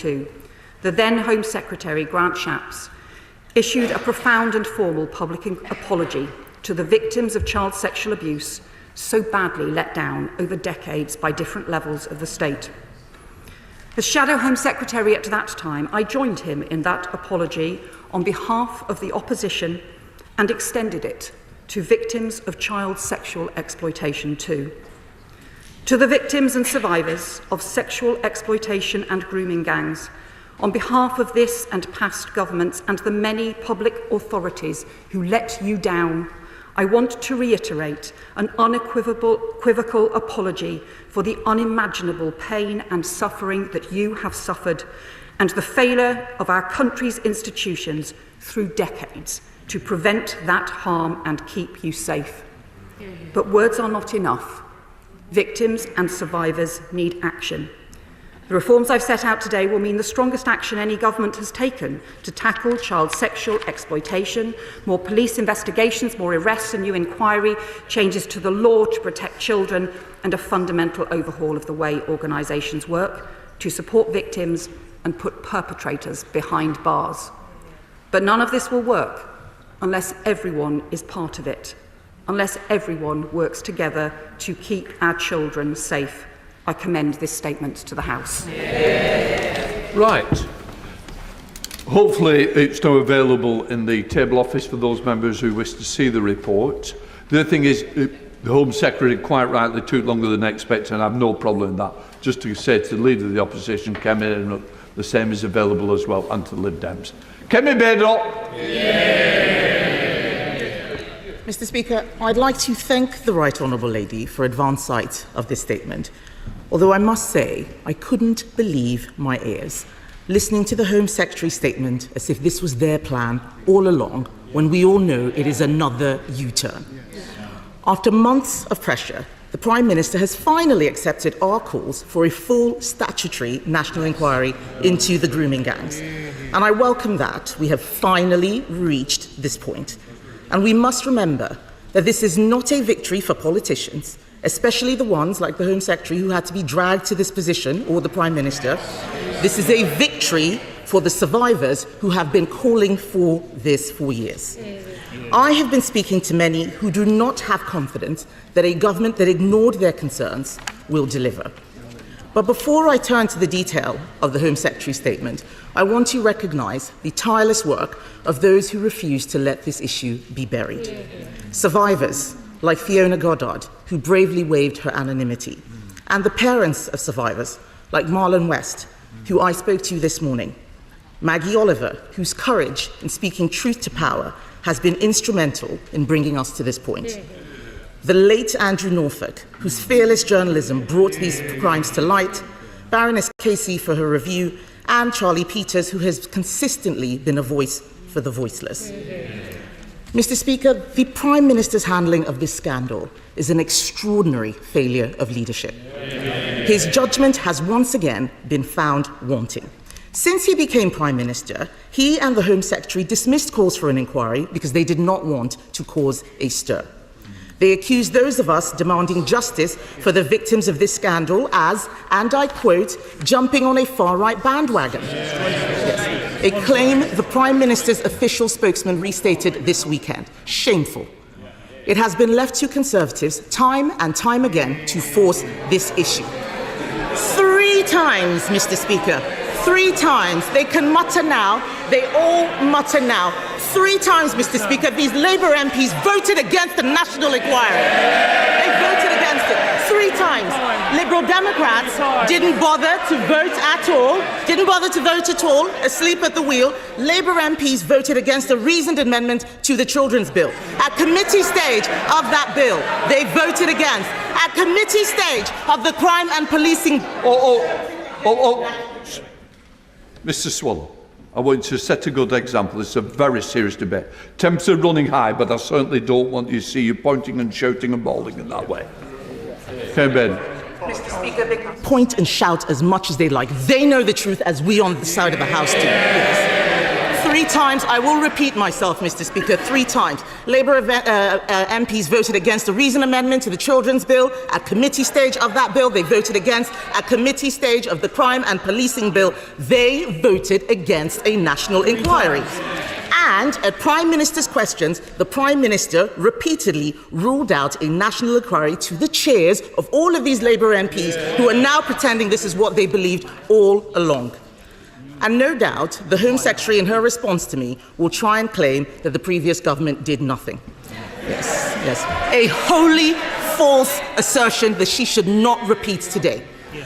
the then Home Secretary, Grant Shapps, issued a profound and formal public apology to the victims of child sexual abuse so badly let down over decades by different levels of the state. As Shadow Home Secretary at that time, I joined him in that apology on behalf of the opposition and extended it to victims of child sexual exploitation too. To the victims and survivors of sexual exploitation and grooming gangs, on behalf of this and past governments and the many public authorities who let you down, I want to reiterate an unequivocal apology for the unimaginable pain and suffering that you have suffered and the failure of our country's institutions through decades to prevent that harm and keep you safe. But words are not enough. Victims and survivors need action. The reforms I've set out today will mean the strongest action any government has taken to tackle child sexual exploitation, more police investigations, more arrests, a new inquiry, changes to the law to protect children, and a fundamental overhaul of the way organisations work to support victims and put perpetrators behind bars. But none of this will work unless everyone is part of it, unless everyone works together to keep our children safe. I commend this statement to the House. Right. Hopefully it's now available in the table office for those members who wish to see the report. The other thing is, the Home Secretary quite rightly took longer than expected, and I have no problem with that. Just to say to the Leader of the Opposition, Kemi Badenoch, the same is available as well, and to the Lib Dems. Kemi Badenoch. Mr. Speaker, I'd like to thank the Right Honourable Lady for advance sight of this statement. Although I must say, I couldn't believe my ears, listening to the Home Secretary's statement as if this was their plan all along, when we all know it is another U-turn. After months of pressure, the Prime Minister has finally accepted our calls for a full statutory national inquiry into the grooming gangs. And I welcome that we have finally reached this point. And we must remember that this is not a victory for politicians, especially the ones like the Home Secretary who had to be dragged to this position, or the Prime Minister. This is a victory for the survivors who have been calling for this for years. I have been speaking to many who do not have confidence that a government that ignored their concerns will deliver. But before I turn to the detail of the Home Secretary's statement, I want to recognise the tireless work of those who refuse to let this issue be buried. Survivors like Fiona Goddard, who bravely waived her anonymity, and the parents of survivors like Marlon West, who I spoke to this morning, Maggie Oliver, whose courage in speaking truth to power has been instrumental in bringing us to this point, the late Andrew Norfolk, whose fearless journalism brought these crimes to light, Baroness Casey for her review, and Charlie Peters, who has consistently been a voice for the voiceless. Mr. Speaker, the Prime Minister's handling of this scandal is an extraordinary failure of leadership. His judgment has once again been found wanting. Since he became Prime Minister, he and the Home Secretary dismissed calls for an inquiry because they did not want to cause a stir. They accused those of us demanding justice for the victims of this scandal as, and I quote, jumping on a far-right bandwagon. Yes. A claim the Prime Minister's official spokesman restated this weekend. Shameful. It has been left to Conservatives time and time again to force this issue. 3 times, Mr. Speaker. 3 times. They can mutter now. They all mutter now. 3 times, Mr. Speaker, these Labour MPs voted against the national inquiry. They voted against it 3 times. Liberal Democrats didn't bother to vote at all, asleep at the wheel. Labour MPs voted against a reasoned amendment to the Children's Bill. At committee stage of that bill, they voted against. At committee stage of the crime and policing... Mr. Swallow, I want you to set a good example. It's a very serious debate. Temps are running high, but I certainly don't want you to see you pointing and shouting and bawling in that way. Okay, Ben. Mr. Speaker, they can point and shout as much as they like. They know the truth as we on the side of the House do. Yes. 3 times. I will repeat myself, Mr. Speaker, 3 times. Labour MPs voted against the Reason Amendment to the Children's Bill. At committee stage of that bill, they voted against. At committee stage of the Crime and Policing Bill, they voted against a national inquiry. And at Prime Minister's questions, the Prime Minister repeatedly ruled out a national inquiry to the chairs of all of these Labour MPs who are now pretending this is what they believed all along. And no doubt, the Home Secretary, in her response to me, will try and claim that the previous government did nothing. Yes. A wholly false assertion that she should not repeat today.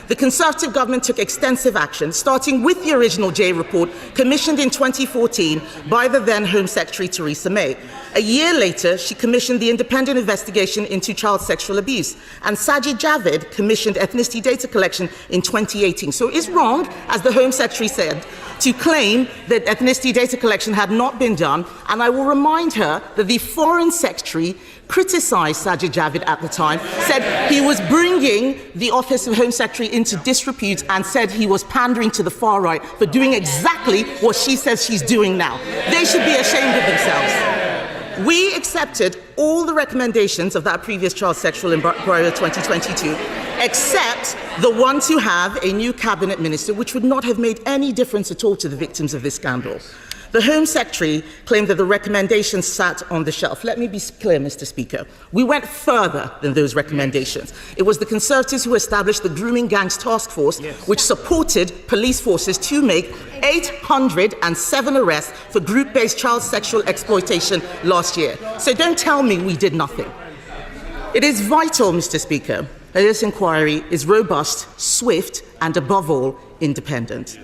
The Conservative government took extensive action, starting with the original J report, commissioned in 2014 by the then Home Secretary Theresa May. A year later, she commissioned the independent investigation into child sexual abuse, and Sajid Javid commissioned ethnicity data collection in 2018. So it is wrong, as the Home Secretary said, to claim that ethnicity data collection had not been done, and I will remind her that the Foreign Secretary criticised Sajid Javid at the time, said he was bringing the Office of Home Secretary into disrepute, and said he was pandering to the far right for doing exactly what she says she's doing now. They should be ashamed of themselves. We accepted all the recommendations of that previous child sexual inquiry of 2022, except the one to have a new cabinet minister, which would not have made any difference at all to the victims of this scandal. The Home Secretary claimed that the recommendations sat on the shelf. Let me be clear, Mr. Speaker. We went further than those recommendations. It was the Conservatives who established the Grooming Gangs Task Force, which supported police forces to make 807 arrests for group-based child sexual exploitation last year. So don't tell me we did nothing. It is vital, Mr. Speaker, that this inquiry is robust, swift, and above all, independent.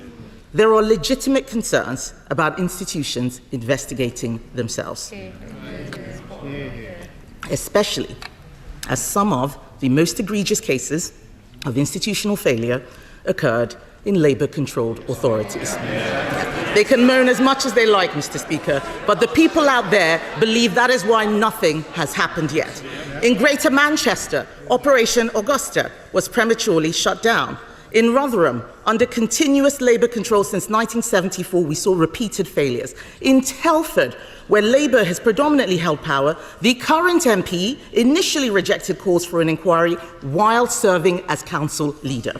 There are legitimate concerns about institutions investigating themselves, especially as some of the most egregious cases of institutional failure occurred in Labour-controlled authorities. They can moan as much as they like, Mr. Speaker, but the people out there believe that is why nothing has happened yet. In Greater Manchester, Operation Augusta was prematurely shut down. In Rotherham, under continuous Labour control since 1974, we saw repeated failures. In Telford, where Labour has predominantly held power, the current MP initially rejected calls for an inquiry while serving as council leader.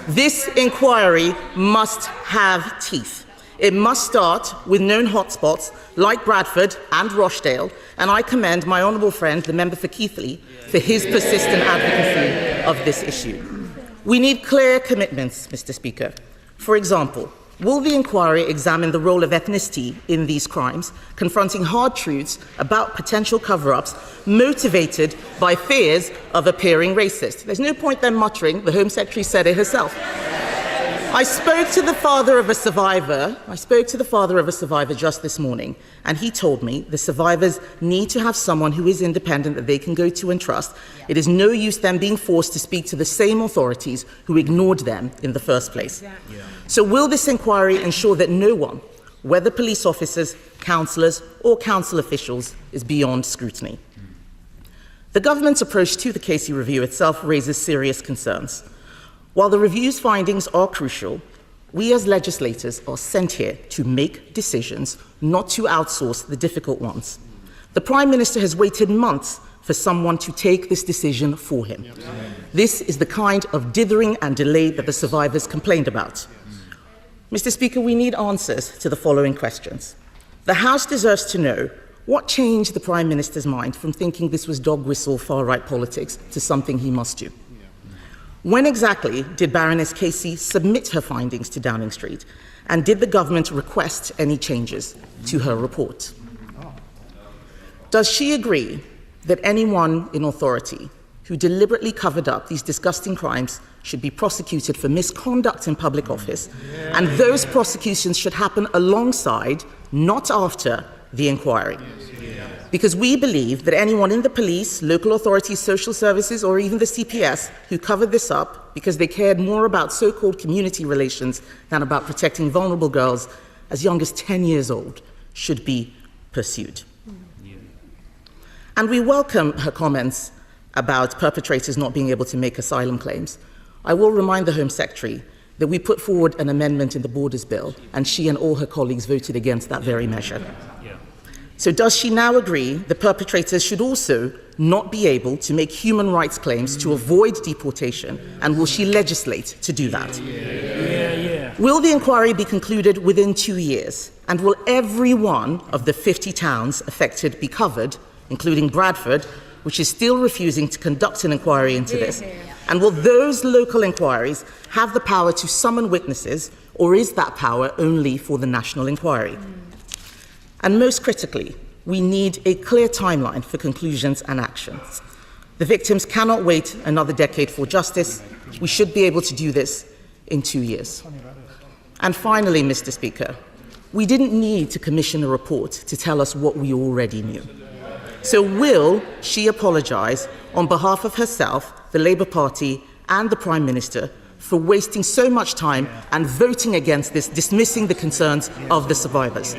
This inquiry must have teeth. It must start with known hotspots like Bradford and Rochdale, and I commend my honourable friend, the member for Keighley, for his persistent advocacy of this issue. We need clear commitments, Mr. Speaker. For example, will the inquiry examine the role of ethnicity in these crimes, confronting hard truths about potential cover-ups motivated by fears of appearing racist? There's no point then muttering. The Home Secretary said it herself. I spoke to the father of a survivor just this morning, and he told me the survivors need to have someone who is independent that they can go to and trust. It is no use them being forced to speak to the same authorities who ignored them in the first place. So will this inquiry ensure that no one, whether police officers, councillors or council officials, is beyond scrutiny? The government's approach to the Casey review itself raises serious concerns. While the review's findings are crucial, we as legislators are sent here to make decisions, not to outsource the difficult ones. The Prime Minister has waited months for someone to take this decision for him. This is the kind of dithering and delay that the survivors complained about. Mr. Speaker, we need answers to the following questions. The House deserves to know what changed the Prime Minister's mind from thinking this was dog whistle far-right politics to something he must do. When exactly did Baroness Casey submit her findings to Downing Street, and did the government request any changes to her report? Does she agree that anyone in authority who deliberately covered up these disgusting crimes should be prosecuted for misconduct in public office, and those prosecutions should happen alongside, not after, the inquiry? Because we believe that anyone in the police, local authorities, social services, or even the CPS who covered this up because they cared more about so-called community relations than about protecting vulnerable girls as young as 10 years old should be pursued. And we welcome her comments about perpetrators not being able to make asylum claims. I will remind the Home Secretary that we put forward an amendment in the Borders Bill, and she and all her colleagues voted against that very measure. So does she now agree that perpetrators should also not be able to make human rights claims to avoid deportation, and will she legislate to do that? Will the inquiry be concluded within 2 years, and will every one of the 50 towns affected be covered, including Bradford, which is still refusing to conduct an inquiry into this? And will those local inquiries have the power to summon witnesses, or is that power only for the national inquiry? And most critically, we need a clear timeline for conclusions and actions. The victims cannot wait another decade for justice. We should be able to do this in 2 years. And finally, Mr. Speaker, we didn't need to commission a report to tell us what we already knew. So will she apologise on behalf of herself, the Labour Party and the Prime Minister for wasting so much time and voting against this, dismissing the concerns of the survivors?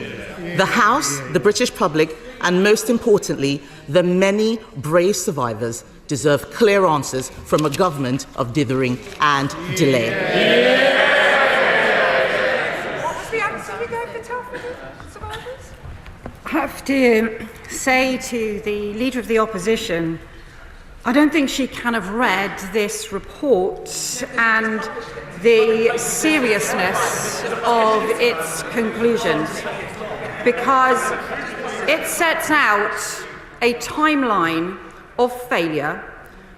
The House, the British public, and most importantly, the many brave survivors deserve clear answers from a government of dithering and delay. What was the answer you gave the survivors? I have to say to the Leader of the Opposition, I don't think she can have read this report and the seriousness of its conclusions, because it sets out a timeline of failure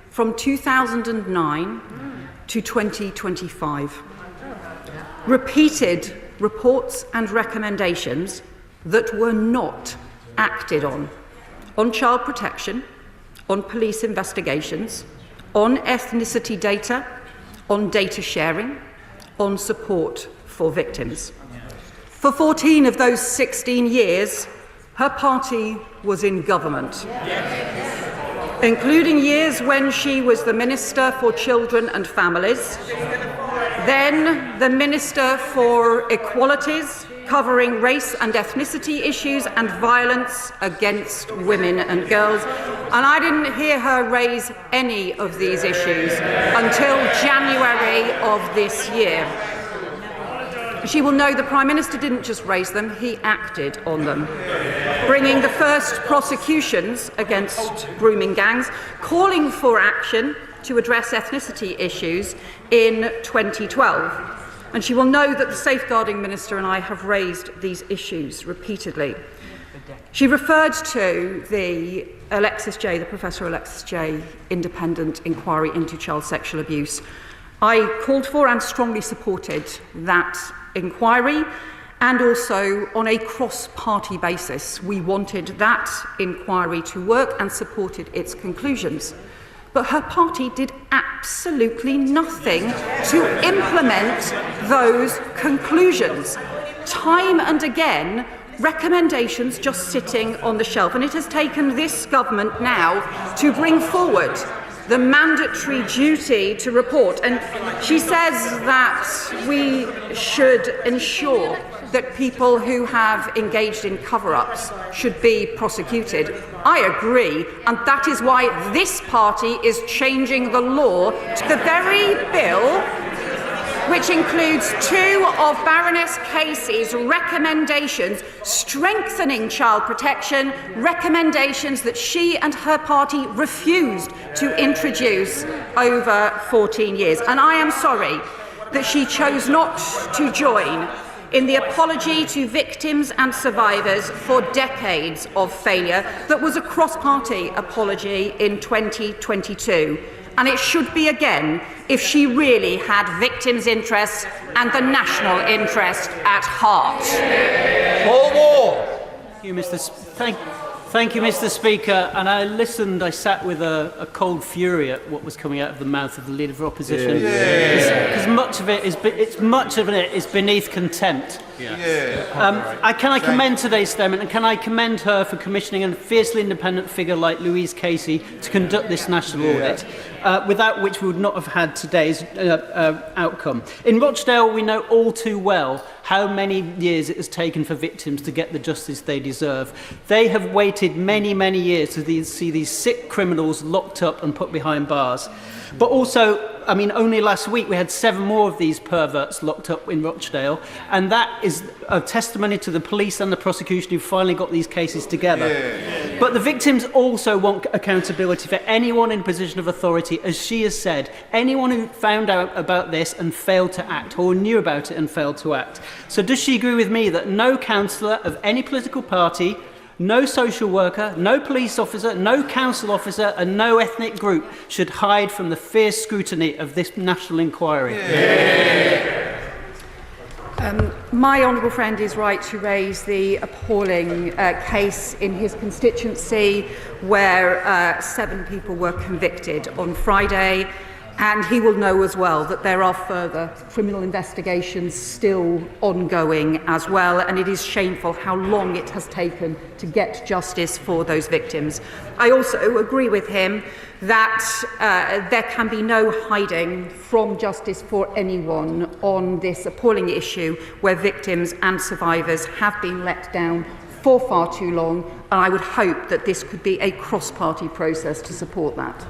from 2009 to 2025. Repeated reports and recommendations that were not acted on child protection, on police investigations, on ethnicity data, on data sharing, on support for victims. For 14 of those 16 years, her party was in government, including years when she was the Minister for Children and Families, then the Minister for Equalities, covering race and ethnicity issues and violence against women and girls. And I didn't hear her raise any of these issues until January of this year. She will know the Prime Minister didn't just raise them, he acted on them, bringing the first prosecutions against grooming gangs, calling for action to address ethnicity issues in 2012. And she will know that the Safeguarding Minister and I have raised these issues repeatedly. She referred to the Professor Alexis J. independent inquiry into child sexual abuse. I called for and strongly supported that inquiry, and also on a cross-party basis. We wanted that inquiry to work and supported its conclusions. But her party did absolutely nothing to implement those conclusions. Time and again, recommendations just sitting on the shelf. And it has taken this government now to bring forward the mandatory duty to report. And she says that we should ensure that people who have engaged in cover-ups should be prosecuted. I agree, and that is why this party is changing the law to the very bill which includes 2 of Baroness Casey's recommendations strengthening child protection, recommendations that she and her party refused to introduce over 14 years. And I am sorry that she chose not to join in the apology to victims and survivors for decades of failure that was a cross-party apology in 2022. And it should be again if she really had victims' interests and the national interest at heart. More war. Thank you, Mr. Speaker. And I listened, I sat with a cold fury at what was coming out of the mouth of the Leader of Opposition. Because much of it is beneath contempt. Can I commend today's statement, and can I commend her for commissioning a fiercely independent figure like Louise Casey to conduct this national audit, without which we would not have had today's outcome. In Rochdale, we know all too well how many years it has taken for victims to get the justice they deserve. They have waited many, many years to see these sick criminals locked up and put behind bars. But also, I mean, only last week we had 7 more of these perverts locked up in Rochdale, and that is a testimony to the police and the prosecution who finally got these cases together. Yeah. But the victims also want accountability for anyone in a position of authority, as she has said, anyone who found out about this and failed to act, or knew about it and failed to act. So does she agree with me that no councillor of any political party, no social worker, no police officer, no council officer and no ethnic group should hide from the fierce scrutiny of this national inquiry? Yeah. My honourable friend is right to raise the appalling case in his constituency where 7 people were convicted on Friday. And he will know as well that there are further criminal investigations still ongoing as well, and it is shameful how long it has taken to get justice for those victims. I also agree with him that there can be no hiding from justice for anyone on this appalling issue where victims and survivors have been let down for far too long, and I would hope that this could be a cross-party process to support that.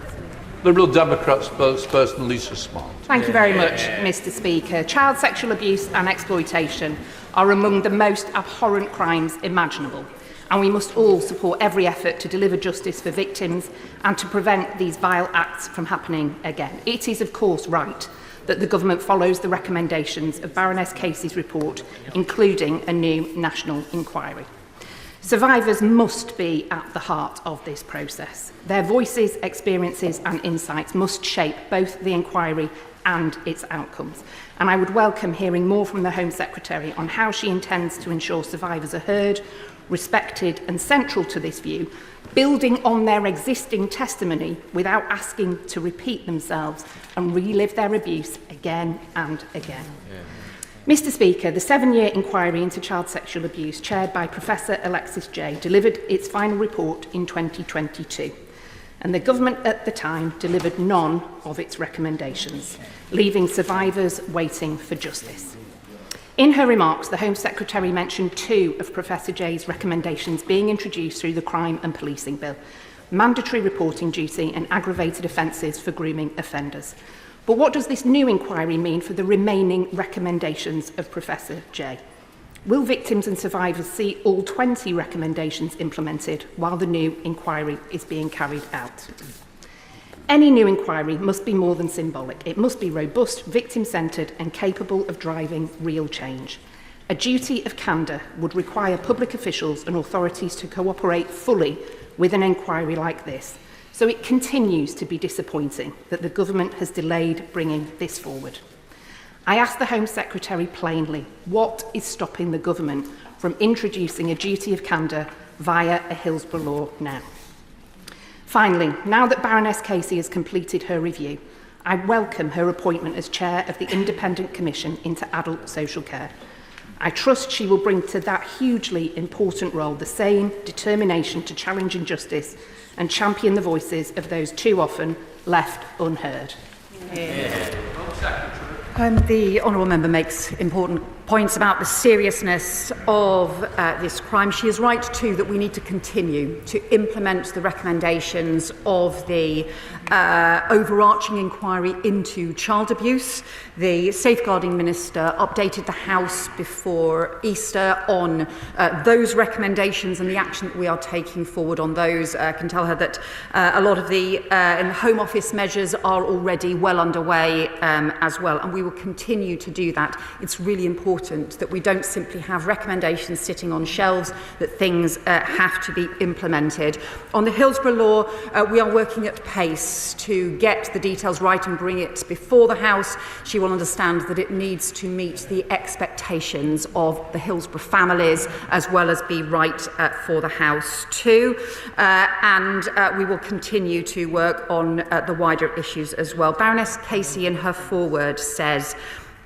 Liberal Democrat spokesperson Lisa Smart. Thank you very much, Mr. Speaker. Child sexual abuse and exploitation are among the most abhorrent crimes imaginable, and we must all support every effort to deliver justice for victims and to prevent these vile acts from happening again. It is, of course, right that the government follows the recommendations of Baroness Casey's report, including a new national inquiry. Survivors must be at the heart of this process. Their voices, experiences and insights must shape both the inquiry and its outcomes. And I would welcome hearing more from the Home Secretary on how she intends to ensure survivors are heard, respected and central to this view, building on their existing testimony without asking to repeat themselves and relive their abuse again and again. Yeah. Mr. Speaker, the 7-year inquiry into child sexual abuse, chaired by Professor Alexis Jay, delivered its final report in 2022, and the government at the time delivered none of its recommendations, leaving survivors waiting for justice. In her remarks, the Home Secretary mentioned 2 of Professor Jay's recommendations being introduced through the Crime and Policing Bill: mandatory reporting duty and aggravated offences for grooming offenders. But what does this new inquiry mean for the remaining recommendations of Professor Jay? Will victims and survivors see all 20 recommendations implemented while the new inquiry is being carried out? Any new inquiry must be more than symbolic. It must be robust, victim-centred and capable of driving real change. A duty of candour would require public officials and authorities to cooperate fully with an inquiry like this. So it continues to be disappointing that the government has delayed bringing this forward. I ask the Home Secretary plainly, what is stopping the government from introducing a duty of candour via a Hillsborough law now? Finally, now that Baroness Casey has completed her review, I welcome her appointment as chair of the Independent Commission into Adult Social Care. I trust she will bring to that hugely important role the same determination to challenge injustice and champion the voices of those too often left unheard. The honourable member makes important points about the seriousness of this crime. She is right too that we need to continue to implement the recommendations of the overarching inquiry into child abuse. The Safeguarding Minister updated the House before Easter on those recommendations and the action that we are taking forward on those. I can tell her that a lot of the Home Office measures are already well underway as well, and we will continue to do that. It's really important that we don't simply have recommendations sitting on shelves, that things have to be implemented. On the Hillsborough law, we are working at pace to get the details right and bring it before the House. She will understand that it needs to meet the expectations of the Hillsborough families as well as be right for the House too. And we will continue to work on the wider issues as well. Baroness Casey in her foreword says,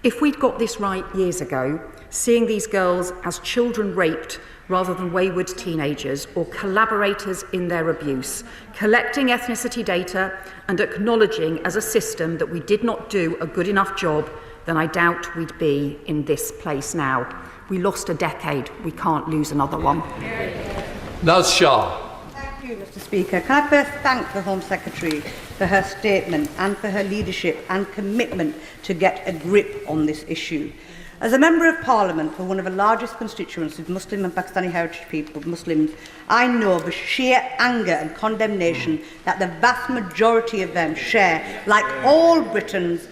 if we'd got this right years ago, seeing these girls as children raped rather than wayward teenagers or collaborators in their abuse, collecting ethnicity data and acknowledging as a system that we did not do a good enough job, then I doubt we'd be in this place now. We lost a decade, we can't lose another one. Naz Shah. Thank you, Mr. Speaker. Can I first thank the Home Secretary for her statement and for her leadership and commitment to get a grip on this issue. As a Member of Parliament for one of the largest constituencies, Muslim and Pakistani heritage people, Muslims, I know the sheer anger and condemnation that the vast majority of them share, like all Britons,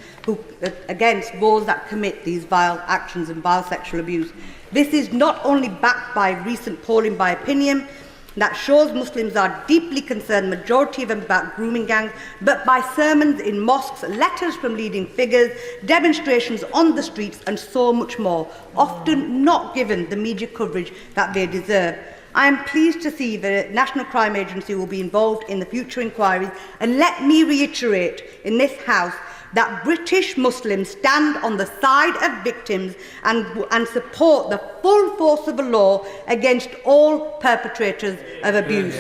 against those that commit these vile actions and vile sexual abuse. This is not only backed by recent polling by Opinion that shows Muslims are deeply concerned, majority of them, about grooming gangs, but by sermons in mosques, letters from leading figures, demonstrations on the streets, and so much more, often not given the media coverage that they deserve. I am pleased to see the National Crime Agency will be involved in the future inquiries, and let me reiterate in this House that British Muslims stand on the side of victims and support the full force of the law against all perpetrators of abuse.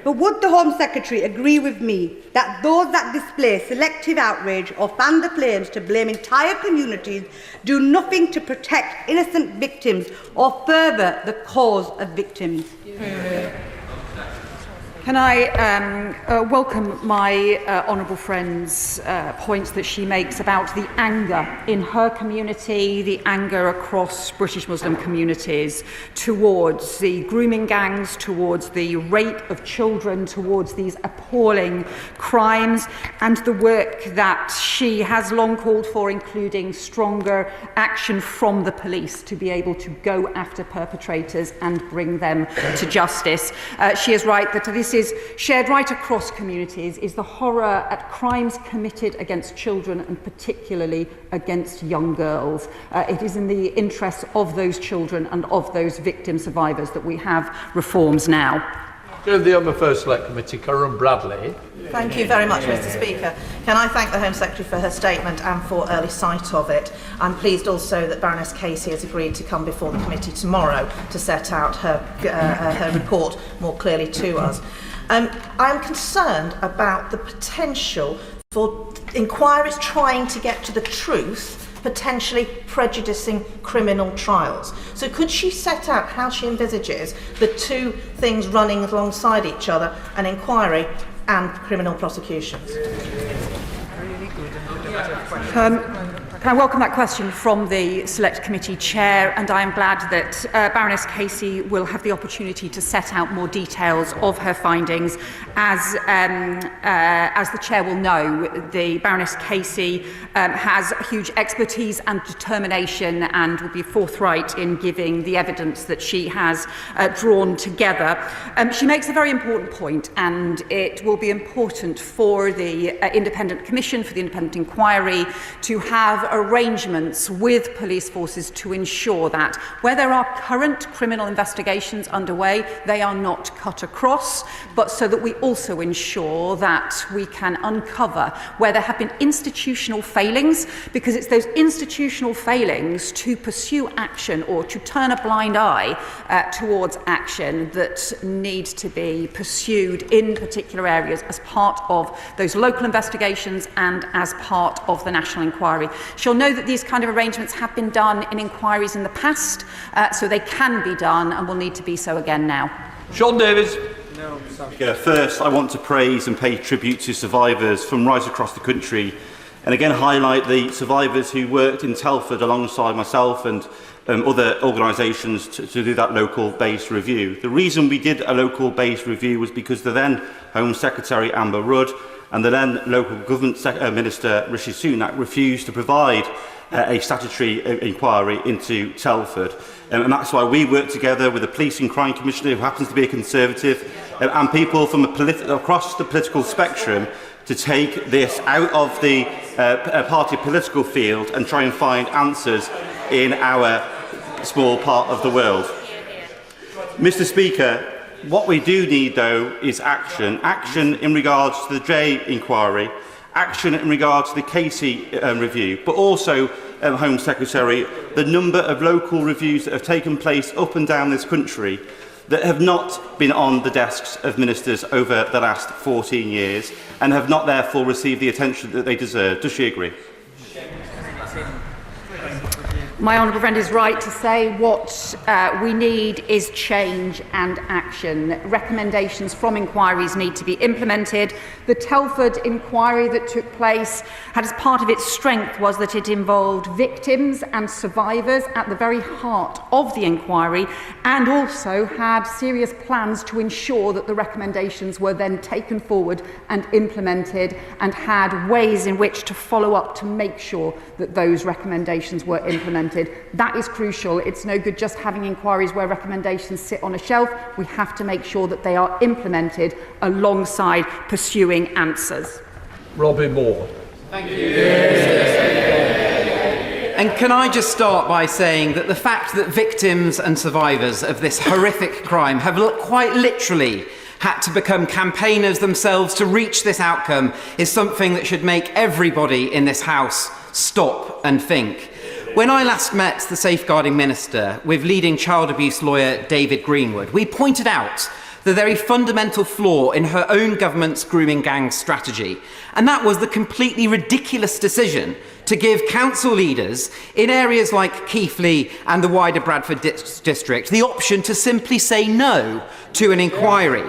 But would the Home Secretary agree with me that those that display selective outrage or fan the flames to blame entire communities do nothing to protect innocent victims or further the cause of victims? Can I welcome my honourable friend's points that she makes about the anger in her community, the anger across British Muslim communities towards the grooming gangs, towards the rape of children, towards these appalling crimes, and the work that she has long called for, including stronger action from the police to be able to go after perpetrators and bring them to justice. She is right that this is shared right across communities, is the horror at crimes committed against children and particularly against young girls. It is in the interests of those children and of those victim survivors that we have reforms now. The First Select Committee, Karen Bradley. Thank you very much, Mr. Speaker. Can I thank the Home Secretary for her statement and for early sight of it. I'm pleased also that Baroness Casey has agreed to come before the committee tomorrow to set out her report more clearly to us. I am concerned about the potential for inquiries trying to get to the truth, potentially prejudicing criminal trials. So could she set out how she envisages the two things running alongside each other, an inquiry and criminal prosecutions? Can I welcome that question from the Select Committee Chair, and I am glad that Baroness Casey will have the opportunity to set out more details of her findings. As the Chair will know, the Baroness Casey has huge expertise and determination and will be forthright in giving the evidence that she has drawn together. She makes a very important point, and it will be important for the Independent Commission, for the Independent Inquiry, to have arrangements with police forces to ensure that where there are current criminal investigations underway, they are not cut across, but so that we also ensure that we can uncover where there have been institutional failings, because it's those institutional failings to pursue action or to turn a blind eye towards action that need to be pursued in particular areas as part of those local investigations and as part of the national inquiry. She'll know that these kind of arrangements have been done in inquiries in the past, so they can be done and will need to be so again now. Sean Davies. First, I want to praise and pay tribute to survivors from right across the country, and again highlight the survivors who worked in Telford alongside myself and other organisations to do that local-based review. The reason we did a local-based review was because the then Home Secretary Amber Rudd and the then local government Minister Rishi Sunak refused to provide a statutory inquiry into Telford. And that's why we worked together with the Police and Crime Commissioner, who happens to be a Conservative, and people from across the political spectrum to take this out of the party political field and try and find answers in our small part of the world. Mr. Speaker, what we do need, though, is action. Action in regards to the J inquiry, action in regards to the Casey review, but also, Home Secretary, the number of local reviews that have taken place up and down this country that have not been on the desks of ministers over the last 14 years and have not therefore received the attention that they deserve. Does she agree? My honourable friend is right to say what we need is change and action. Recommendations from inquiries need to be implemented. The Telford inquiry that took place had as part of its strength was that it involved victims and survivors at the very heart of the inquiry, and also had serious plans to ensure that the recommendations were then taken forward and implemented, and had ways in which to follow up to make sure that those recommendations were implemented. That is crucial. It's no good just having inquiries where recommendations sit on a shelf. We have to make sure that they are implemented alongside pursuing answers. Robbie Moore. Thank you. And can I just start by saying that the fact that victims and survivors of this horrific crime have quite literally had to become campaigners themselves to reach this outcome is something that should make everybody in this House stop and think. When I last met the Safeguarding Minister with leading child abuse lawyer David Greenwood, we pointed out the very fundamental flaw in her own government's grooming gang strategy, and that was the completely ridiculous decision to give council leaders in areas like Keighley and the wider Bradford district the option to simply say no to an inquiry.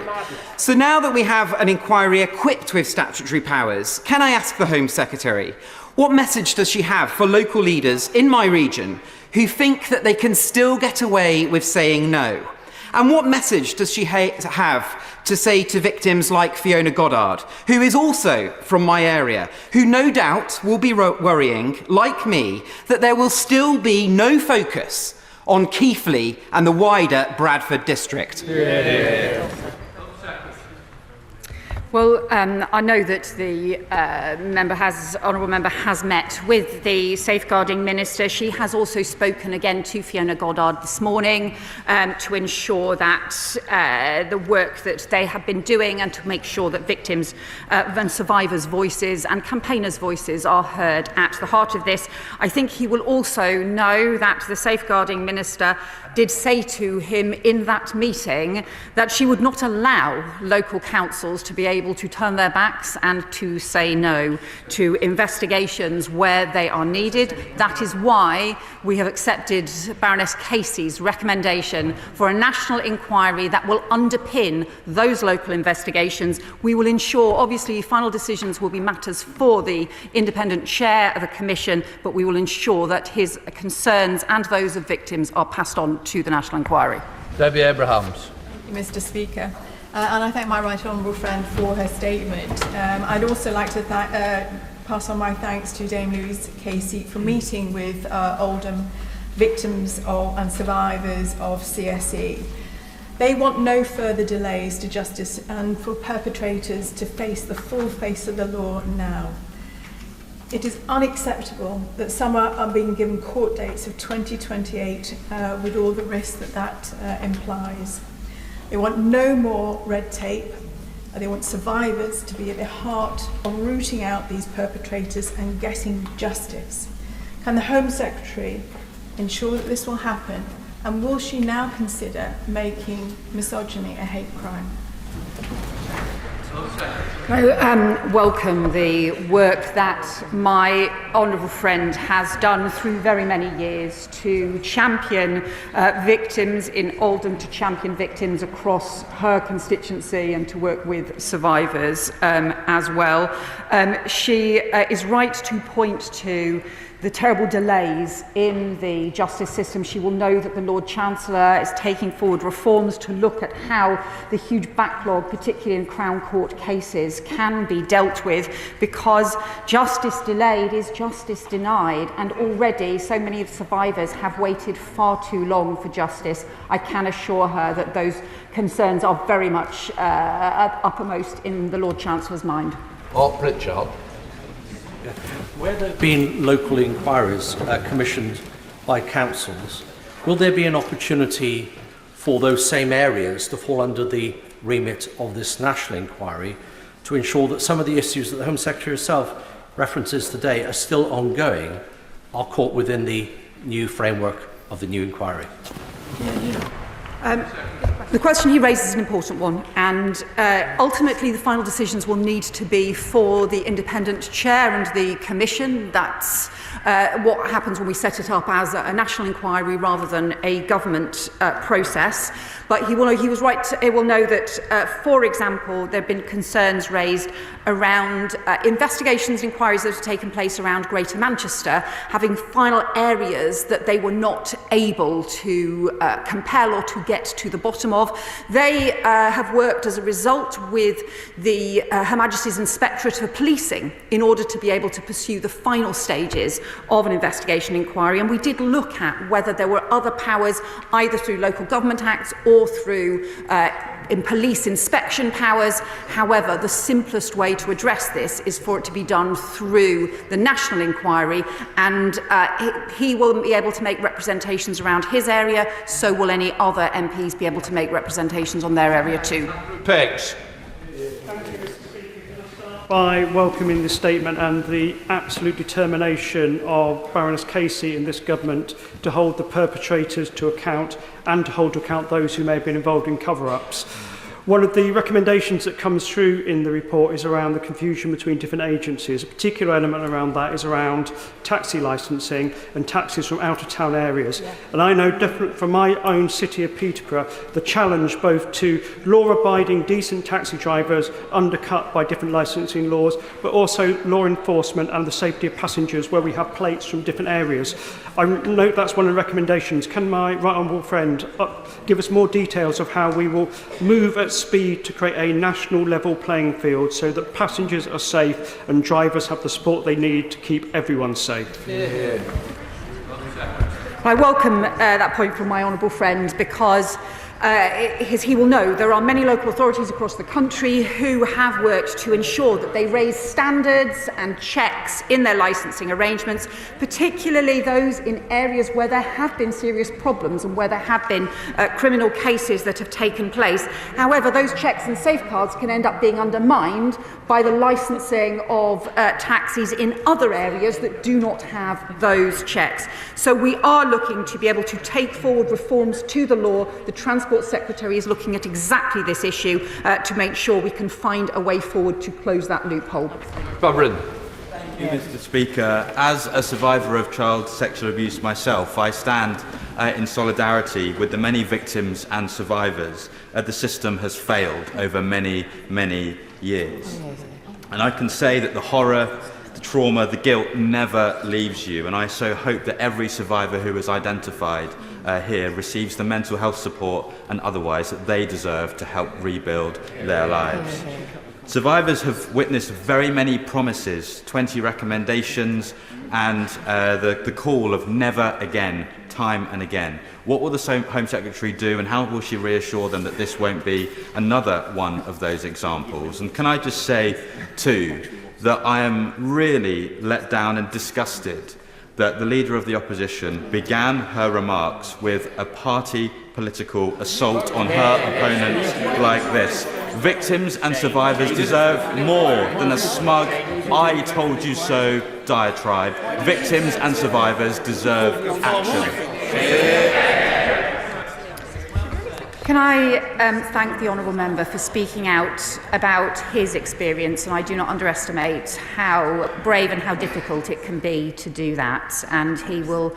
So now that we have an inquiry equipped with statutory powers, can I ask the Home Secretary, what message does she have for local leaders in my region who think that they can still get away with saying no? And what message does she have to say to victims like Fiona Goddard, who is also from my area, who no doubt will be worrying, like me, that there will still be no focus on Keighley and the wider Bradford district? Yeah. Well, I know that the honourable member has met with the Safeguarding Minister. She has also spoken again to Fiona Goddard this morning to ensure that the work that they have been doing and to make sure that victims and survivors' voices and campaigners' voices are heard at the heart of this. I think he will also know that the Safeguarding Minister did say to him in that meeting that she would not allow local councils to be able to turn their backs and to say no to investigations where they are needed. That is why we have accepted Baroness Casey's recommendation for a national inquiry that will underpin those local investigations. We will ensure, obviously, final decisions will be matters for the independent chair of a commission, but we will ensure that his concerns and those of victims are passed on to the national inquiry. Debbie Abrahams. Thank you, Mr. Speaker. And I thank my right honourable friend for her statement. I'd also like to pass on my thanks to Dame Louise Casey for meeting with Oldham victims and survivors of CSE. They want no further delays to justice and for perpetrators to face the full face of the law now. It is unacceptable that some are being given court dates of 2028 with all the risks that implies. They want no more red tape. They want survivors to be at the heart of rooting out these perpetrators and getting justice. Can the Home Secretary ensure that this will happen? And will she now consider making misogyny a hate crime? I welcome the work that my honourable friend has done through very many years to champion victims in Oldham, to champion victims across her constituency and to work with survivors as well. She is right to point to the terrible delays in the justice system. She will know that the Lord Chancellor is taking forward reforms to look at how the huge backlog, particularly in Crown Court cases, can be dealt with, because justice delayed is justice denied, and already so many of the survivors have waited far too long for justice. I can assure her that those concerns are very much uppermost in the Lord Chancellor's mind. Pritchard. Where there have been local inquiries commissioned by councils, will there be an opportunity for those same areas to fall under the remit of this national inquiry to ensure that some of the issues that the Home Secretary herself references today are still ongoing, are caught within the new framework of the new inquiry? The question he raises is an important one, and ultimately the final decisions will need to be for the independent chair and the commission. That's what happens when we set it up as a national inquiry rather than a government process. But he was right. He will know that, for example, there have been concerns raised around investigations and inquiries that have taken place around Greater Manchester having final areas that they were not able to compel or to get to the bottom of. They have worked as a result with the Her Majesty's Inspectorate for Policing in order to be able to pursue the final stages of an investigation inquiry, and we did look at whether there were other powers either through local government acts or through in police inspection powers. However, the simplest way to address this is for it to be done through the national inquiry, and he will be able to make representations around his area, so will any other MPs be able to make representations on their area too. Pex. By welcoming this statement and the absolute determination of Baroness Casey and this government to hold the perpetrators to account and to hold to account those who may have been involved in cover-ups. One of the recommendations that comes through in the report is around the confusion between different agencies. A particular element around that is around taxi licensing and taxis from out-of-town areas. Yeah. And I know definitely from my own city of Peterborough, the challenge both to law-abiding, decent taxi drivers undercut by different licensing laws, but also law enforcement and the safety of passengers where we have plates from different areas. I note that's one of the recommendations. Can my right honourable friend give us more details of how we will move at speed to create a national level playing field so that passengers are safe and drivers have the support they need to keep everyone safe? Yeah. I welcome that point from my honourable friend, because he will know there are many local authorities across the country who have worked to ensure that they raise standards and checks in their licensing arrangements, particularly those in areas where there have been serious problems and where there have been criminal cases that have taken place. However, those checks and safeguards can end up being undermined by the licensing of taxis in other areas that do not have those checks. So we are looking to be able to take forward reforms to the law. The Transport Secretary is looking at exactly this issue to make sure we can find a way forward to close that loophole. Baron. Thank you, Mr. Speaker. As a survivor of child sexual abuse myself, I stand in solidarity with the many victims and survivors. The system has failed over many, many years. And I can say that the horror, the trauma, the guilt never leaves you, and I so hope that every survivor who is identified here receives the mental health support and otherwise that they deserve to help rebuild their lives. Survivors have witnessed very many promises, 20 recommendations, and the call of never again, time and again. What will the Home Secretary do, and how will she reassure them that this won't be another one of those examples? And can I just say, too, that I am really let down and disgusted that the Leader of the Opposition began her remarks with a party political assault on her opponents like this. Victims and survivors deserve more than a smug "I told you so" diatribe. Victims and survivors deserve action. Can I thank the honourable member for speaking out about his experience, and I do not underestimate how brave and how difficult it can be to do that, and he will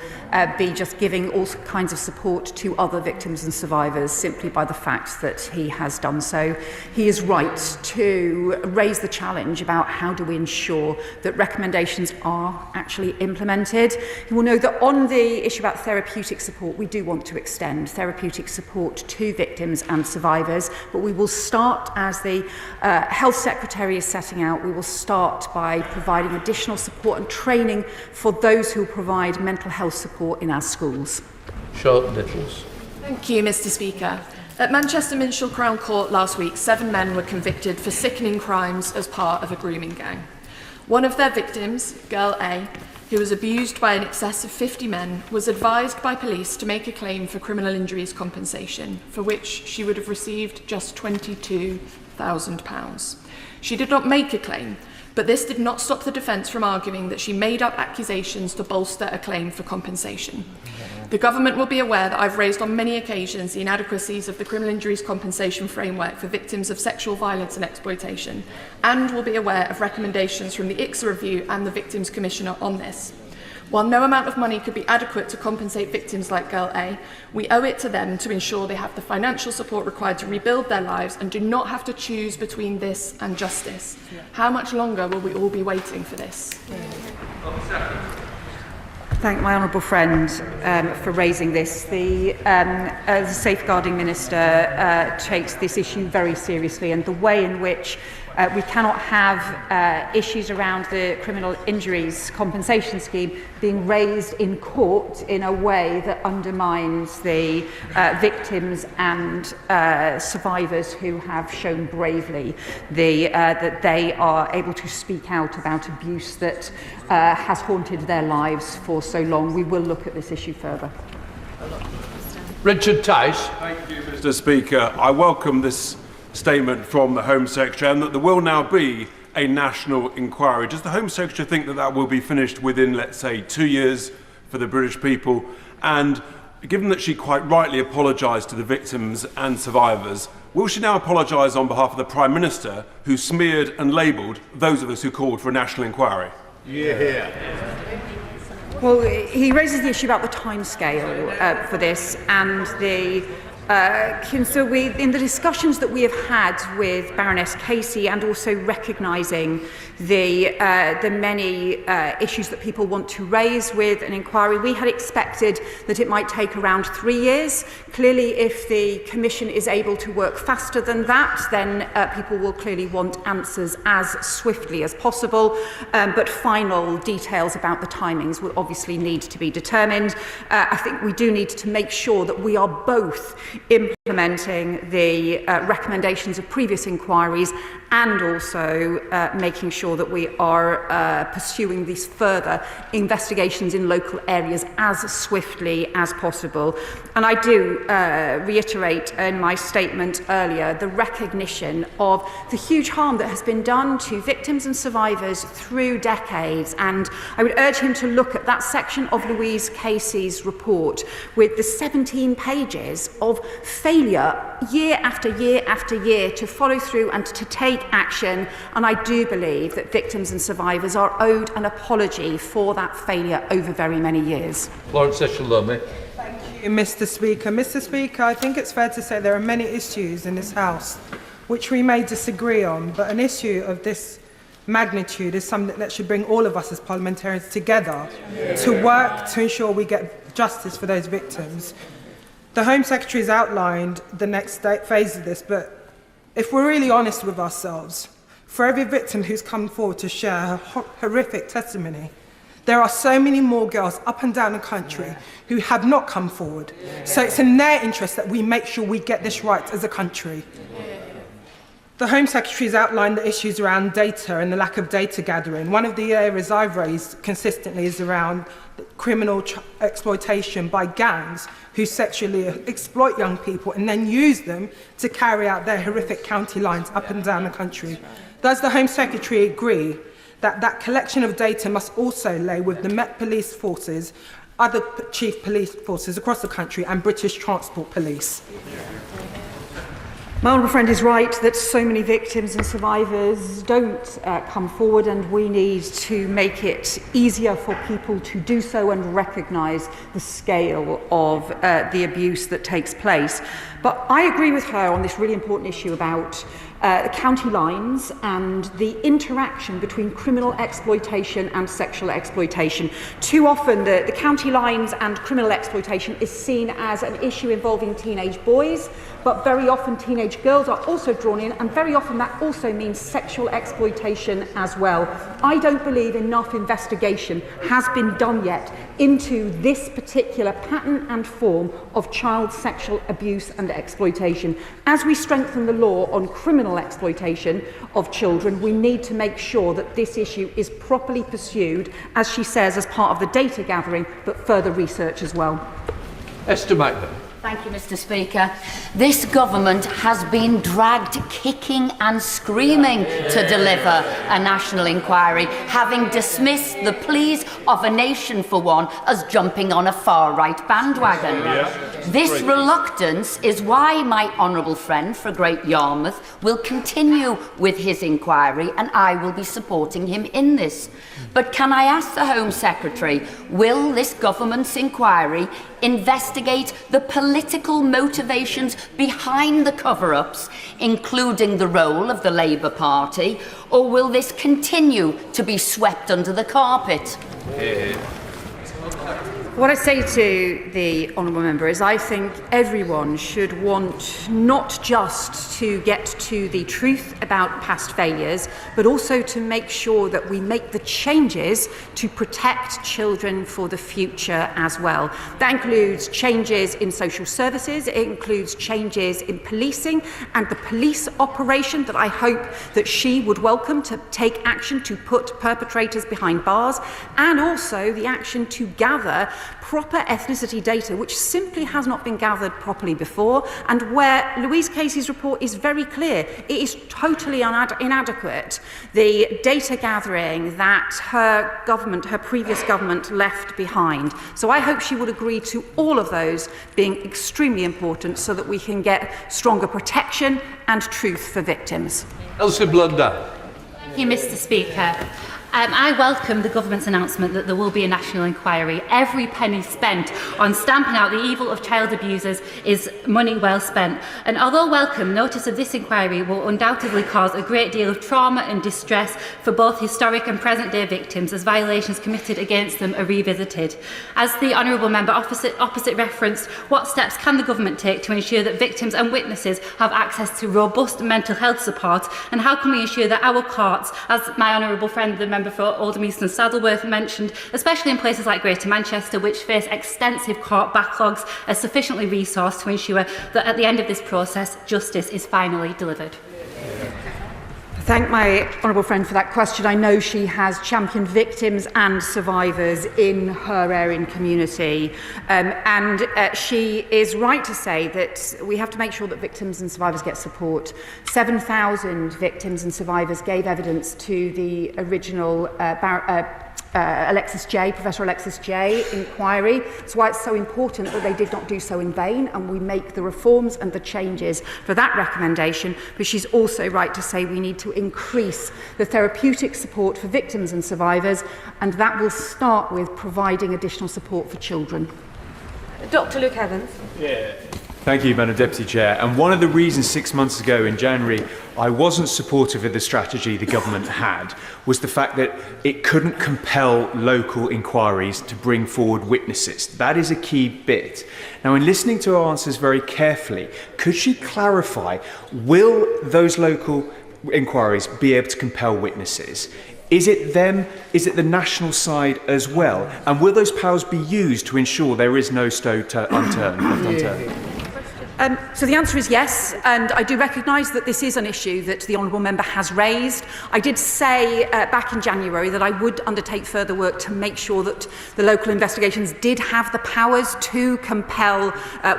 be just giving all kinds of support to other victims and survivors simply by the fact that he has done so. He is right to raise the challenge about how do we ensure that recommendations are actually implemented. He will know that on the issue about therapeutic support, we do want to extend therapeutic support to victims and survivors, but we will start, as the Health Secretary is setting out, we will start by providing additional support and training for those who provide mental health support in our schools. Charlotte Nichols. Thank you, Mr. Speaker. At Manchester Minshall Crown Court last week, 7 men were convicted for sickening crimes as part of a grooming gang. One of their victims, girl A, who was abused by an excess of 50 men, was advised by police to make a claim for criminal injuries compensation, for which she would have received just £22,000. She did not make a claim, but this did not stop the defence from arguing that she made up accusations to bolster a claim for compensation. The government will be aware that I've raised on many occasions the inadequacies of the criminal injuries compensation framework for victims of sexual violence and exploitation, and will be aware of recommendations from the ICSA review and the Victims Commissioner on this. While no amount of money could be adequate to compensate victims like Girl A, we owe it to them to ensure they have the financial support required to rebuild their lives and do not have to choose between this and justice. How much longer will we all be waiting for this? Thank my honourable friend for raising this. The Safeguarding Minister takes this issue very seriously, and the way in which we cannot have issues around the criminal injuries compensation scheme being raised in court in a way that undermines the victims and survivors who have shown bravely that they are able to speak out about abuse that has haunted their lives for so long. We will look at this issue further. Richard Tice. Thank you, Mr. Speaker. I welcome this statement from the Home Secretary and that there will now be a national inquiry. Does the Home Secretary think that that will be finished within, let's say, 2 years for the British people? And given that she quite rightly apologised to the victims and survivors, will she now apologise on behalf of the Prime Minister who smeared and labelled those of us who called for a national inquiry? Yeah. Well, he raises the issue about the timescale for this, and in the discussions that we have had with Baroness Casey, and also recognising the many issues that people want to raise with an inquiry, we had expected that it might take around 3 years. Clearly, if the Commission is able to work faster than that, then people will clearly want answers as swiftly as possible. But final details about the timings will obviously need to be determined. I think we do need to make sure that we are both implementing the recommendations of previous inquiries and also making sure that we are pursuing these further investigations in local areas as swiftly as possible. And I do reiterate in my statement earlier the recognition of the huge harm that has been done to victims and survivors through decades. And I would urge him to look at that section of Louise Casey's report with the 17 pages of failure year after year after year to follow through and to take action. And I do believe that victims and survivors are owed an apology for that failure over very many years. Lawrence Eshelome. Thank you, Mr. Speaker. Mr. Speaker, I think it's fair to say there are many issues in this House which we may disagree on, but an issue of this magnitude is something that should bring all of us as parliamentarians together to work to ensure we get justice for those victims. The Home Secretary has outlined the next phase of this, but if we're really honest with ourselves, for every victim who's come forward to share her horrific testimony, there are so many more girls up and down the country who have not come forward. So it's in their interest that we make sure we get this right as a country. The Home Secretary has outlined the issues around data and the lack of data gathering. One of the areas I've raised consistently is around criminal exploitation by gangs who sexually exploit young people and then use them to carry out their horrific county lines up and down the country. Does the Home Secretary agree that that collection of data must also lay with the Met Police forces, other chief police forces across the country and British Transport Police? My honourable friend is right that so many victims and survivors don't come forward, and we need to make it easier for people to do so and recognise the scale of the abuse that takes place. But I agree with her on this really important issue about the county lines and the interaction between criminal exploitation and sexual exploitation. Too often the county lines and criminal exploitation is seen as an issue involving teenage boys, but very often teenage girls are also drawn in, and very often that also means sexual exploitation as well. I don't believe enough investigation has been done yet into this particular pattern and form of child sexual abuse and exploitation. As we strengthen the law on criminal exploitation of children, we need to make sure that this issue is properly pursued, as she says, as part of the data gathering, but further research as well. Esther Macklin. Thank you, Mr. Speaker. This government has been dragged kicking and screaming to deliver a national inquiry, having dismissed the pleas of a nation for one as jumping on a far-right bandwagon. This reluctance is why my honourable friend for Great Yarmouth will continue with his inquiry, and I will be supporting him in this. But can I ask the Home Secretary, will this government's inquiry investigate the political motivations behind the cover-ups, including the role of the Labour Party, or will this continue to be swept under the carpet? What I say to the honourable member is I think everyone should want not just to get to the truth about past failures, but also to make sure that we make the changes to protect children for the future as well. That includes changes in social services, it includes changes in policing and the police operation that I hope that she would welcome to take action to put perpetrators behind bars, and also the action to gather proper ethnicity data, which simply has not been gathered properly before, and where Louise Casey's report is very clear. It is totally inadequate, the data gathering that her government, her previous government, left behind. So I hope she would agree to all of those being extremely important so that we can get stronger protection and truth for victims. Elsie Blunder. Thank you, Mr. Speaker. I welcome the government's announcement that there will be a national inquiry. Every penny spent on stamping out the evil of child abusers is money well spent. And although welcome, notice of this inquiry will undoubtedly cause a great deal of trauma and distress for both historic and present-day victims as violations committed against them are revisited. As the honourable member opposite referenced, what steps can the government take to ensure that victims and witnesses have access to robust mental health support, and how can we ensure that our courts, as my honourable friend, the member for Oldham East and Saddleworth mentioned, especially in places like Greater Manchester, which face extensive court backlogs, are sufficiently resourced to ensure that at the end of this process, justice is finally delivered? Thank my honourable friend for that question. I know she has championed victims and survivors in her area and community, and she is right to say that we have to make sure that victims and survivors get support. 7,000 victims and survivors gave evidence to the original Professor Alexis J. inquiry. That's why it's so important that they did not do so in vain, and we make the reforms and the changes for that recommendation. But she's also right to say we need to increase the therapeutic support for victims and survivors, and that will start with providing additional support for children. Dr. Luke Evans. Thank you, Madam Deputy Chair. And one of the reasons 6 months ago in January I wasn't supportive of the strategy the government had was the fact that it couldn't compel local inquiries to bring forward witnesses. That is a key bit. Now, in listening to her answers very carefully, could she clarify, will those local inquiries be able to compel witnesses? Is it them? Is it the national side as well? And will those powers be used to ensure there is no stone unturned? So the answer is yes, and I do recognise that this is an issue that the honourable member has raised. I did say back in January that I would undertake further work to make sure that the local investigations did have the powers to compel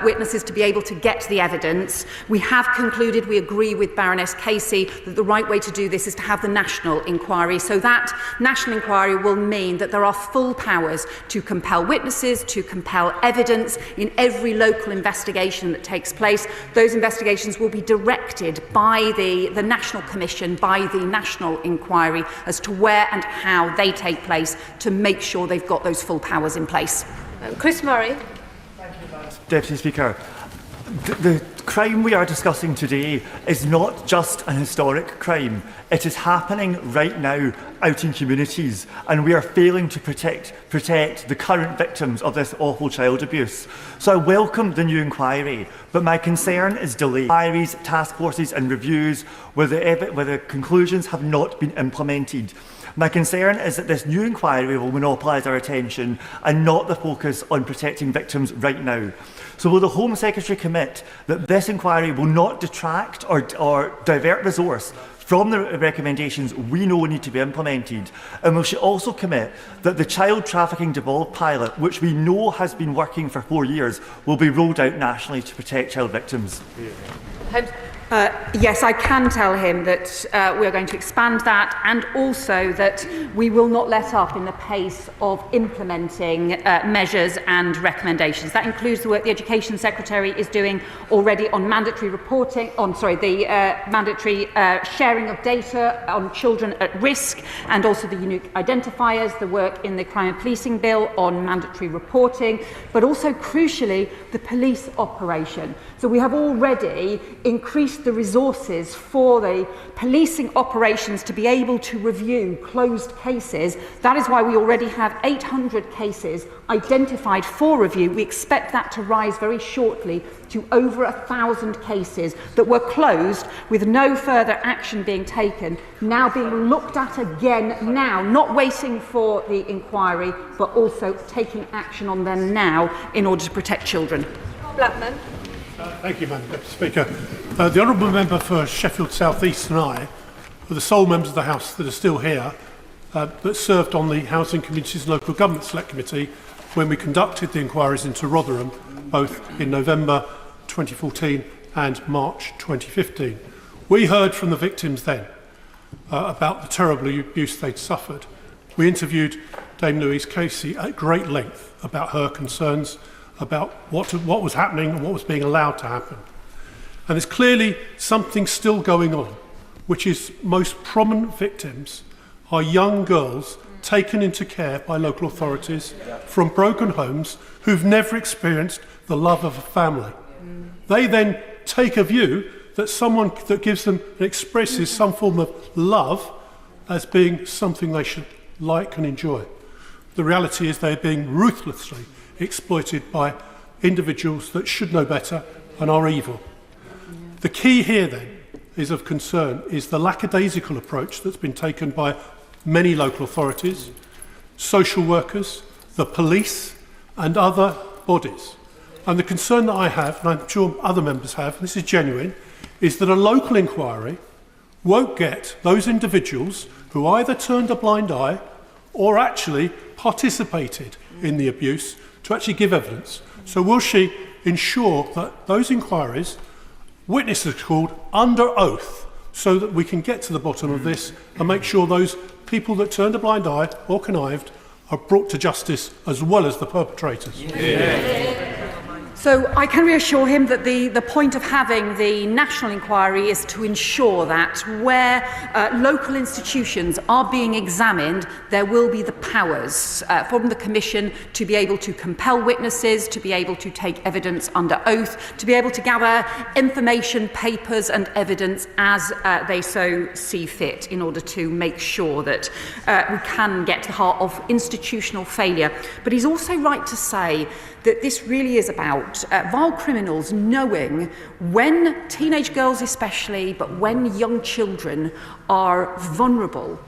witnesses to be able to get the evidence. We have concluded, we agree with Baroness Casey, that the right way to do this is to have the national inquiry. So that national inquiry will mean that there are full powers to compel witnesses, to compel evidence in every local investigation that takes place. Those investigations will be directed by the National Commission, by the National Inquiry, as to where and how they take place to make sure they've got those full powers in place. Chris Murray. Deputy Speaker, the crime we are discussing today is not just an historic crime. It is happening right now out in communities, and we are failing to protect the current victims of this awful child abuse. So I welcome the new inquiry, but my concern is delay. Inquiries, task forces and reviews where the conclusions have not been implemented. My concern is that this new inquiry will monopolise our attention and not the focus on protecting victims right now. So will the Home Secretary commit that this inquiry will not detract or divert resource from the recommendations we know need to be implemented. And will she also commit that the child trafficking devolved pilot, which we know has been working for 4 years, will be rolled out nationally to protect child victims? Yes, I can tell him that we are going to expand that, and also that we will not let up in the pace of implementing measures and recommendations. That includes the work the Education Secretary is doing already on mandatory reporting, mandatory sharing of data on children at risk, and also the unique identifiers, the work in the Crime and Policing Bill on mandatory reporting, but also, crucially, the police operation. So we have already increased the resources for the policing operations to be able to review closed cases. That is why we already have 800 cases identified for review. We expect that to rise very shortly to over 1,000 cases that were closed with no further action being taken, now being looked at again now, not waiting for the inquiry, but also taking action on them now in order to protect children. Blackman. Thank you, Madam Deputy Speaker. The Honourable Member for Sheffield South East and I are the sole members of the House that are still here that served on the Housing, Communities and Local Government Select Committee when we conducted the inquiries into Rotherham, both in November 2014 and March 2015. We heard from the victims then about the terrible abuse they'd suffered. We interviewed Dame Louise Casey at great length about her concerns about what was happening and what was being allowed to happen. And there's clearly something still going on, which is most prominent victims are young girls taken into care by local authorities from broken homes who've never experienced the love of a family. They then take a view that someone that gives them and expresses some form of love as being something they should like and enjoy. The reality is they're being ruthlessly exploited by individuals that should know better and are evil. The key here then is of concern is the lackadaisical approach that's been taken by many local authorities, social workers, the police and other bodies. And the concern that I have, and I'm sure other members have, and this is genuine, is that a local inquiry won't get those individuals who either turned a blind eye or actually participated in the abuse to actually give evidence. So will she ensure that those inquiries, witnesses called under oath, so that we can get to the bottom of this and make sure those people that turned a blind eye or connived are brought to justice as well as the perpetrators? So I can reassure him that the point of having the national inquiry is to ensure that where local institutions are being examined, there will be the powers from the Commission to be able to compel witnesses, to be able to take evidence under oath, to be able to gather information, papers and evidence as they so see fit in order to make sure that we can get to the heart of institutional failure. But he's also right to say that this really is about vile criminals knowing when teenage girls especially, but when young children are vulnerable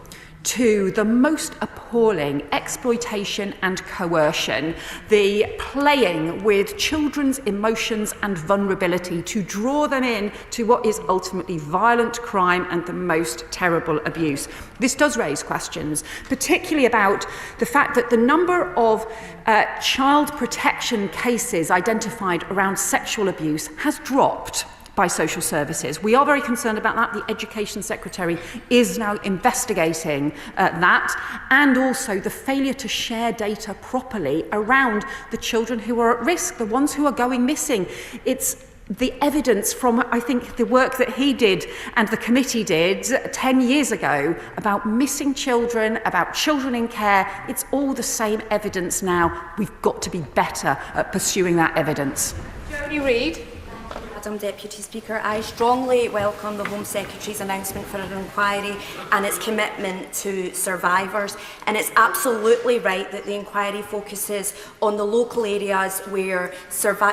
to the most appalling exploitation and coercion, the playing with children's emotions and vulnerability to draw them in to what is ultimately violent crime and the most terrible abuse. This does raise questions, particularly about the fact that the number of child protection cases identified around sexual abuse has dropped by social services. We are very concerned about that. The Education Secretary is now investigating that, and also the failure to share data properly around the children who are at risk, the ones who are going missing. It's the evidence from, I think, the work that he did and the committee did 10 years ago about missing children, about children in care. It's all the same evidence now. We've got to be better at pursuing that evidence. Jodie Reid. Madam Deputy Speaker, I strongly welcome the Home Secretary's announcement for an inquiry and its commitment to survivors. And it's absolutely right that the inquiry focuses on the local areas where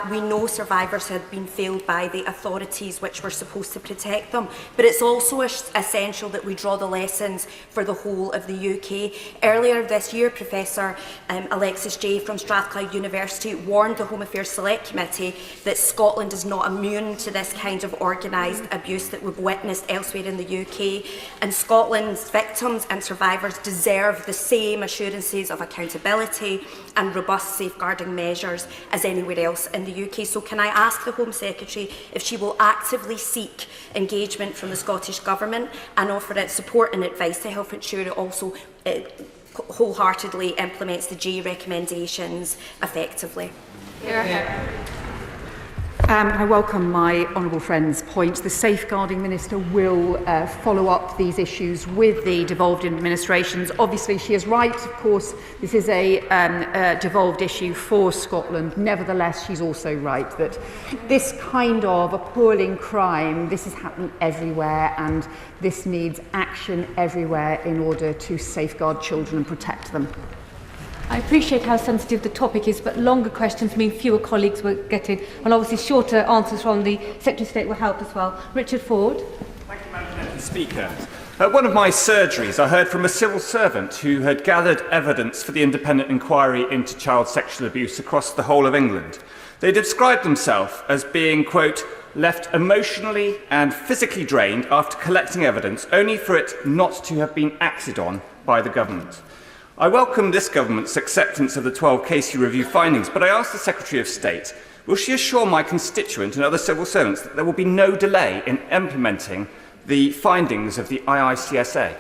we know survivors have been failed by the authorities which were supposed to protect them. But it's also essential that we draw the lessons for the whole of the UK. Earlier this year, Professor Alexis Jay from Strathclyde University warned the Home Affairs Select Committee that Scotland is not immune immune to this kind of organised abuse that we've witnessed elsewhere in the UK, and Scotland's victims and survivors deserve the same assurances of accountability and robust safeguarding measures as anywhere else in the UK. So can I ask the Home Secretary if she will actively seek engagement from the Scottish Government and offer its support and advice to help ensure it also wholeheartedly implements the G recommendations effectively? I welcome my honourable friend's point. The Safeguarding Minister will follow up these issues with the devolved administrations. Obviously, she is right. Of course, this is a devolved issue for Scotland. Nevertheless, she's also right that this kind of appalling crime, this is happening everywhere, and this needs action everywhere in order to safeguard children and protect them. I appreciate how sensitive the topic is, but longer questions mean fewer colleagues will get in, and obviously shorter answers from the Secretary of State will help as well. Richard Ford. Thank you, Madam Deputy Speaker. At one of my surgeries, I heard from a civil servant who had gathered evidence for the independent inquiry into child sexual abuse across the whole of England. They described themselves as being, quote, left emotionally and physically drained after collecting evidence, only for it not to have been acted on by the government. I welcome this government's acceptance of the 12 Casey review findings, but I ask the Secretary of State, will she assure my constituent and other civil servants that there will be no delay in implementing the findings of the IICSA?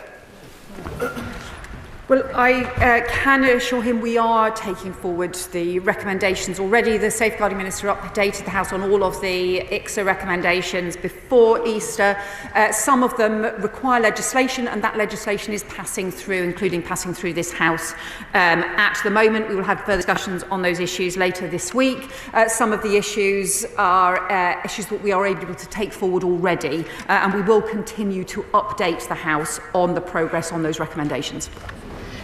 Well, I can assure him we are taking forward the recommendations already. The Safeguarding Minister updated the House on all of the ICSA recommendations before Easter. Some of them require legislation, and that legislation is passing through, including passing through this House at the moment. We will have further discussions on those issues later this week. Some of the issues are issues that we are able to take forward already, and we will continue to update the House on the progress on those recommendations.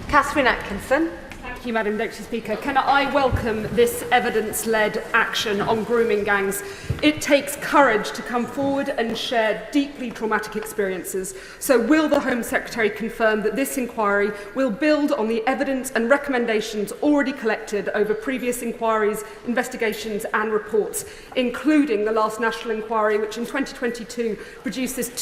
Catherine Atkinson. Thank you, Madam Deputy Speaker. Can I welcome this evidence-led action on grooming gangs? It takes courage to come forward and share deeply traumatic experiences. So will the Home Secretary confirm that this inquiry will build on the evidence and recommendations already collected over previous inquiries, investigations and reports, including the last national inquiry, which in 2022 produced this